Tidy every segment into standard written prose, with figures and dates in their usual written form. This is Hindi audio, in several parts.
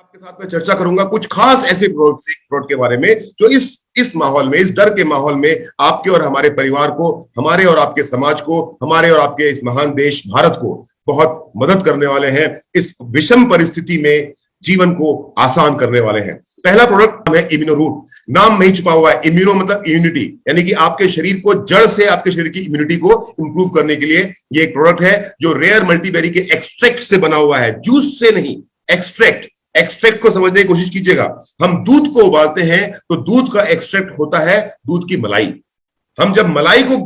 आपके साथ में चर्चा करूंगा कुछ खास ऐसे प्रोडक्ट के बारे में जो इस माहौल में, इस डर के माहौल में आपके और हमारे परिवार को, हमारे और आपके समाज को, हमारे और आपके इस महान देश भारत को बहुत मदद करने वाले हैं। इस विषम परिस्थिति में जीवन को आसान करने वाले हैं। पहला प्रोडक्ट है इम्यूनो रूट। नाम में ही छुपा हुआ है, इम्यूनो मतलब इम्यूनिटी, यानी कि आपके शरीर को जड़ से आपके शरीर की इम्यूनिटी को इंप्रूव करने के लिए ये एक प्रोडक्ट है जो रेयर मल्टीबेरी के एक्सट्रैक्ट से बना हुआ है, जूस से नहीं। एक्सट्रैक्ट को समझने की कोशिश कीजिएगा। हम दूध को उबालते हैं तो दूध का एक्सट्रैक्ट होता है दूध की मलाई। हम जब मलाई को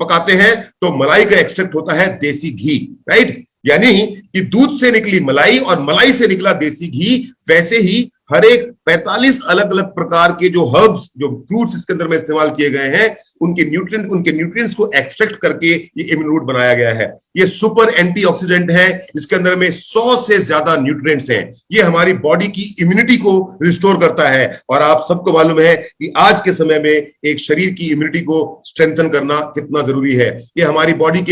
पकाते हैं तो मलाई का एक्सट्रैक्ट होता है देसी घी, राइट। यानी कि दूध से निकली मलाई और मलाई से निकला देसी घी। वैसे ही हर एक 45 अलग अलग प्रकार के जो हर्ब्स, जो फ्रूट्स इसके अंदर में इस्तेमाल किए गए हैं, उनके न्यूट्रिएंट्स को एक्सट्रैक्ट करके ये इम्यून रूट बनाया गया है। ये सुपर एंटीऑक्सीडेंट है जिसके अंदर में 100 से ज्यादा न्यूट्रिएंट्स हैं। ये हमारी बॉडी की इम्यूनिटी को रिस्टोर करता है। और आप सबको मालूम है कि आज के समय में एक शरीर की इम्यूनिटी को स्ट्रेंथन करना कितना जरूरी है। ये हमारी बॉडी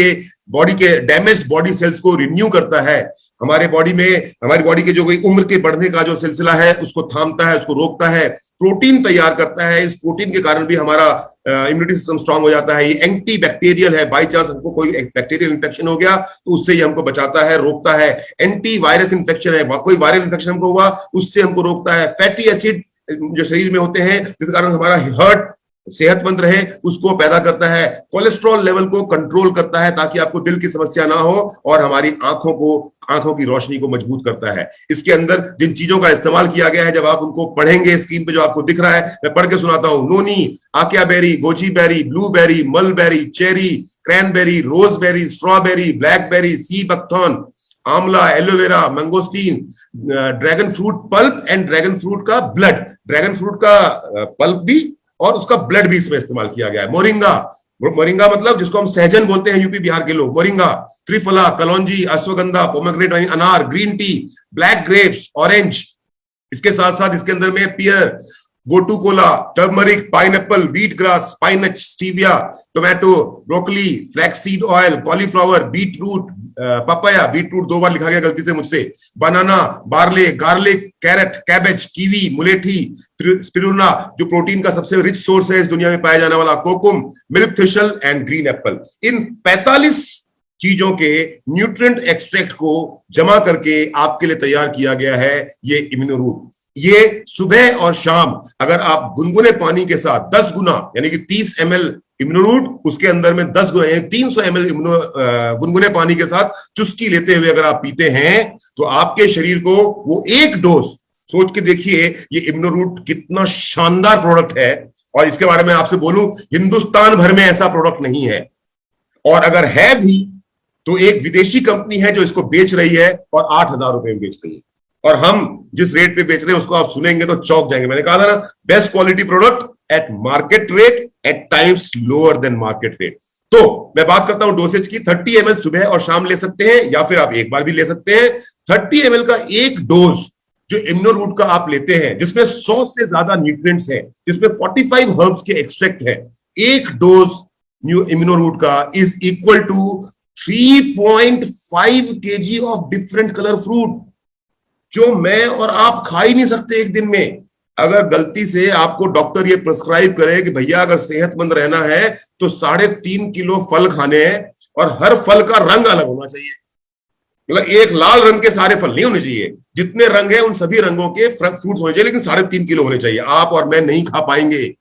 के डैमेज्ड बॉडी सेल्स को रिन्यू करता है। हमारी बॉडी के जो कोई उम्र के बढ़ने का जो सिलसिला है उसको थामता है, उसको रोकता है। प्रोटीन तैयार करता है। इस प्रोटीन के कारण भी हमारा इम्यूनिटी सिस्टम स्ट्रांग हो जाता है। ये एंटी बैक्टीरियल है। बाई चांस हमको कोई बैक्टीरियल इन्फेक्शन हो गया तो उससे ये हमको बचाता है, रोकता है। एंटी वायरस इन्फेक्शन है, कोई वायरल इन्फेक्शन हमको हुआ उससे हमको रोकता है। फैटी एसिड जो शरीर में होते हैं जिसके कारण हमारा हार्ट सेहतमंद रहे उसको पैदा करता है। कोलेस्ट्रॉल लेवल को कंट्रोल करता है ताकि आपको दिल की समस्या ना हो। और हमारी आंखों की रोशनी को मजबूत करता है। इसके अंदर जिन चीजों का इस्तेमाल किया गया है, जब आप उनको पढ़ेंगे, स्क्रीन पे जो आपको दिख रहा है मैं पढ़ के सुनाता हूं। Noni, acai berry, goji berry, blueberry, mulberry, cherry, cranberry, roseberry, strawberry, blackberry, sea buckthorn, आंवला, aloe vera, mangosteen, dragon fruit pulp and dragon fruit का ब्लड। ड्रैगन फ्रूट का पल्प भी और उसका ब्लड भी इसमें इस्तेमाल किया गया है। मोरिंगा मतलब जिसको हम सहजन बोलते हैं यूपी बिहार के लोग, मोरिंगा, त्रिफला, कलौंजी, अश्वगंधा, पोमेग्रेनेट, अनार, green tea, black grapes, orange. इसके साथ साथ इसके अंदर में pear, gotu kola, turmeric, pineapple, wheatgrass, spinach, stevia, tomato, broccoli, flaxseed oil, cauliflower, beetroot, papaya, beetroot 2 बार लिखा गया गलती से मुझसे, banana, barley, garlic, carrot, cabbage, kiwi, mulethi, spirulina जो प्रोटीन का सबसे रिच सोर्स है इस दुनिया में पाया जाने वाला, kokum, milk thistle and green apple. इन 45 चीजों के न्यूट्रिएंट एक्सट्रैक्ट को जमा करके आपके लिए तैयार किया गया है ये इम्यूनो रूट। ये सुबह और शाम अगर आप गुनगुने पानी के साथ 10 गुना यानी कि 30 ml इम्यूनो रूट, उसके अंदर में 10 गुना यानी 300 ml गुनगुने पानी के साथ चुस्की लेते हुए अगर आप पीते हैं तो आपके शरीर को वो एक डोज, सोच के देखिए ये इम्यूनो रूट कितना शानदार प्रोडक्ट है। और इसके बारे में आपसे बोलूं, हिंदुस्तान भर में ऐसा प्रोडक्ट नहीं है, और अगर है भी तो एक विदेशी कंपनी है जो इसको बेच रही है और 8,000 रुपए में बेच रही है। और हम जिस रेट पे बेच रहे हैं उसको आप सुनेंगे तो चौंक जाएंगे। मैंने कहा था ना, best quality product at market rate, at times lower than market rate. तो मैं बात करता हूं डोसेज की। 30 ml सुबह और शाम ले सकते हैं या फिर आप एक बार भी ले सकते हैं। 30 ml का एक डोज जो इम्यूनो रूट का आप लेते हैं, जिसमें 100 से ज्यादा न्यूट्रिएंट्स हैं, जिसमें 45 हर्ब्स के एक्सट्रैक्ट है, एक डोज इम्यूनो रूट का is equal to 3.5 kg of different colour fruit, जो मैं और आप खा ही नहीं सकते एक दिन में। अगर गलती से आपको डॉक्टर ये प्रिस्क्राइब करे कि भैया अगर सेहतमंद रहना है तो 3.5 किलो फल खाने हैं और हर फल का रंग अलग होना चाहिए। मतलब एक लाल रंग के सारे फल नहीं होने चाहिए, जितने रंग हैं उन सभी रंगों के फ्रूट्स होने चाहिए, लेकिन 3.5 किलो होने चाहिए। आप और मैं नहीं खा पाएंगे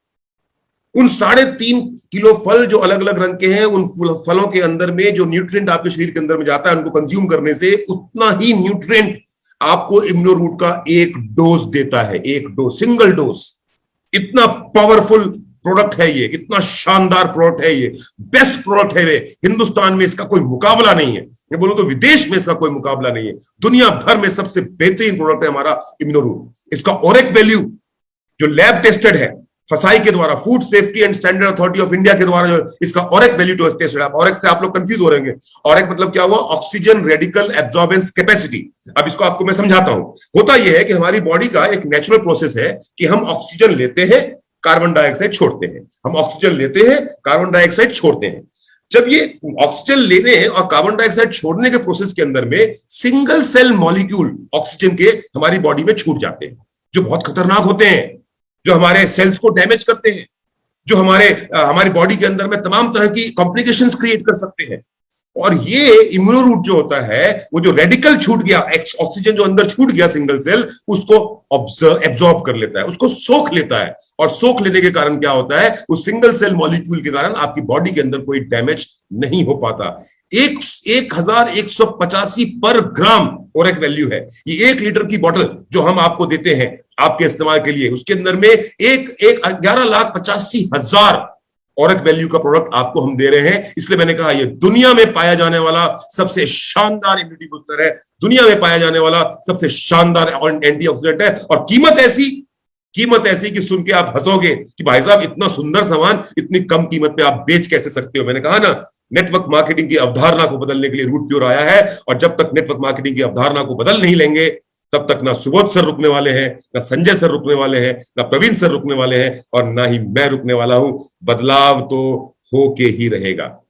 उन 3.5 किलो फल जो अलग अलग रंग के हैं। उन फलों के अंदर में जो न्यूट्रिएंट आपके शरीर के अंदर में जाता है, उनको कंज्यूम करने से उतना ही न्यूट्रिएंट आपको इम्यूनो रूट का एक डोज देता है। एक डोज, सिंगल डोज। इतना पावरफुल प्रोडक्ट है ये, इतना शानदार प्रोडक्ट है ये, बेस्ट प्रोडक्ट है ये। हिंदुस्तान में इसका कोई मुकाबला नहीं है, मैं बोलूं तो विदेश में इसका कोई मुकाबला नहीं है। दुनिया भर में सबसे बेहतरीन प्रोडक्ट है हमारा इम्यूनो रूट। इसका ओरेक वैल्यू जो लैब टेस्टेड है फसाई के द्वारा, food safety and standard authority of India के द्वारा जो इसका ऑरेक वैल्यू टेस्टेड है। ऑरेक से आप लोग कंफ्यूज हो रहेंगे। ऑरेक मतलब क्या हुआ? Oxygen radical absorbance capacity. अब इसको आपको मैं समझाता हूं। होता यह है कि हमारी बॉडी का एक नेचुरल प्रोसेस है कि हम ऑक्सीजन लेते हैं, कार्बन डाइऑक्साइड छोड़ते हैं। हम ऑक्सीजन लेते हैं, कार्बन डाइऑक्साइड छोड़ते हैं। जब ये ऑक्सीजन लेने और कार्बन डाइऑक्साइड छोड़ने के प्रोसेस के अंदर में सिंगल सेल मॉलिक्यूल ऑक्सीजन के हमारी बॉडी में छूट जाते हैं, जो बहुत खतरनाक होते हैं, जो हमारे सेल्स को डैमेज करते हैं, जो हमारी बॉडी के अंदर में तमाम तरह की कॉम्प्लिकेशंस क्रिएट कर सकते हैं। और ये इम्यूनो रूट जो होता है, वो जो रेडिकल छूट गया, ऑक्सीजन जो अंदर छूट गया सिंगल सेल, उसको एब्जॉर्ब कर लेता है, उसको सोख लेता है। और सोख लेने के कारण क्या होता है, उस सिंगल सेल मॉलिक्यूल के कारण आपकी बॉडी के अंदर कोई डैमेज नहीं हो पाता। 1185 पर ग्राम ओरेक वैल्यू है। ये 1 लीटर की बोतल जो हम आपको देते हैं आपके इस्तेमाल के लिए, उसके अंदर में 11,85,000 औरक वैल्यू का प्रोडक्ट आपको हम दे रहे हैं। इसलिए मैंने कहा ये दुनिया में पाया जाने वाला सबसे शानदार इम्यूनिटी बूस्टर है, दुनिया में पाया जाने वाला सबसे शानदार एंटीऑक्सीडेंट है। और कीमत ऐसी कि सुन के आप हंसोगे कि भाई साहब इतना सुंदर सामान इतनी कम कीमत पे आप बेच कैसे सकते हो। मैंने कहा ना, नेटवर्क मार्केटिंग की अवधारणा को बदलने के लिए रूट प्योर आया है। और जब तक नेटवर्क मार्केटिंग की अवधारणा को बदल नहीं लेंगे, तब तक ना सुबोध सर रुकने वाले हैं, ना संजय सर रुकने वाले हैं, ना प्रवीण सर रुकने वाले हैं, और ना ही मैं रुकने वाला हूं। बदलाव तो होके ही रहेगा।